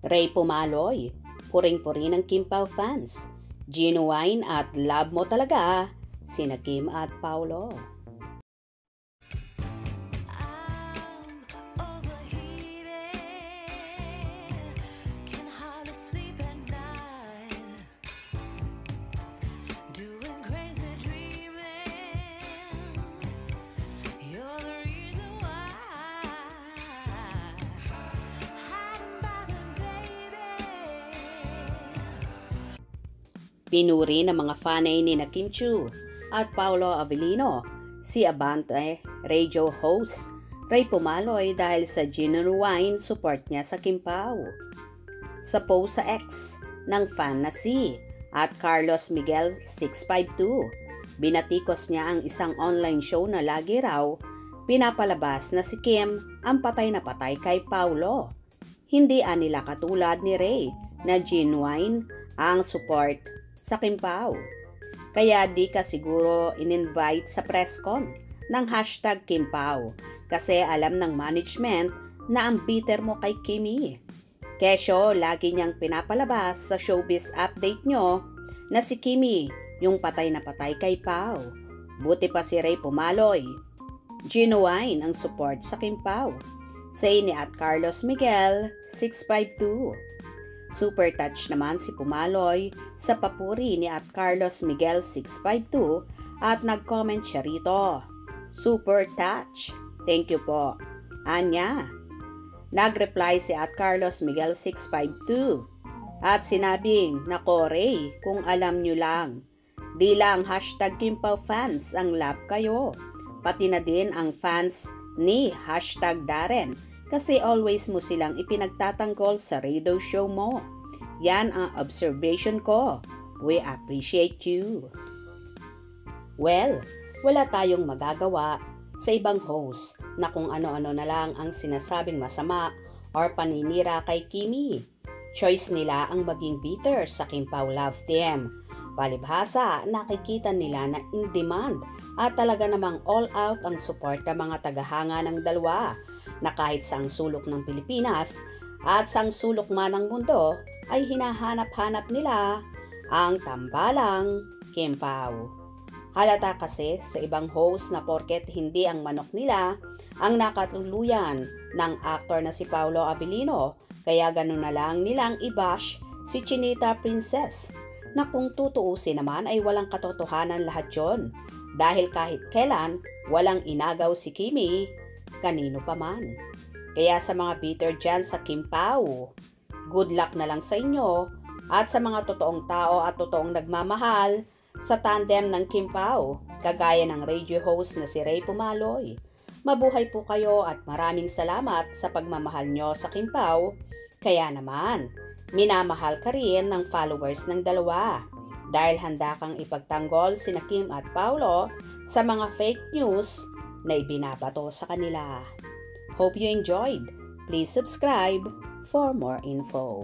Ray Pumaloy, puring-puri ng Kim Pao fans. Genuine at love mo talaga sina Kim at Paulo. Pinuri ng mga fanay ni na Kim Chiu at Paolo Avellino, si Abante radio host Ray Pumaloy dahil sa genuine support niya sa Kim Pao. Sa post sa X ng fan na si at Carlos Miguel 652, binatikos niya ang isang online show na lagi raw pinapalabas na si Kim ang patay na patay kay Paulo. Hindi nila katulad ni Ray na genuine ang support sa Kim Pao. Kaya di ka siguro in-invite sa press con ng hashtag Kim Pao kasi alam ng management na ang bitter mo kay Kimi. Kesyo lagi niyang pinapalabas sa showbiz update nyo na si Kimi yung patay na patay kay Pao. Buti pa si Ray Pumaloy. Genuine ang support sa Kim Pao. Say ni at Carlos Miguel 652. Super touch naman si Pumaloy sa papuri ni at Carlos Miguel 652 at nag-comment siya rito. Super touch. Thank you po. Anya. Nag-reply si at Carlos Miguel 652 at sinabing, "Nako Ray, kung alam nyo lang, di lang hashtag Kim Pao fans ang love kayo, pati na din ang fans ni hashtag Darren. Kasi always mo silang ipinagtatanggol sa radio show mo. Yan ang observation ko. We appreciate you." Well, wala tayong magagawa sa ibang host na kung ano-ano na lang ang sinasabing masama or paninira kay Kimi. Choice nila ang maging bitter sa Kim Pao Love Team. Palibhasa, nakikita nila na in demand at talaga namang all out ang support ng mga tagahanga ng dalawa na kahit saang sulok ng Pilipinas at saang sulok man ng mundo ay hinahanap-hanap nila ang tambalang Kim Pao. Halata kasi sa ibang host na porket hindi ang manok nila ang nakatuluyan ng aktor na si Paolo Avellino, kaya ganun na lang nilang i-bash si Chinita Princess na kung tutuusin naman ay walang katotohanan lahat yon dahil kahit kailan walang inagaw si Kimi kanino pa man. Kaya sa mga bitter dyan sa Kim Pao, good luck na lang sa inyo at sa mga totoong tao at totoong nagmamahal sa tandem ng Kim Pao, kagaya ng radio host na si Ray Pumaloy. Mabuhay po kayo at maraming salamat sa pagmamahal nyo sa Kim Pao. Kaya naman, minamahal ka rin ng followers ng dalawa dahil handa kang ipagtanggol sina Kim at Paulo sa mga fake news na ibinabato sa kanila. Hope you enjoyed. Please subscribe for more info.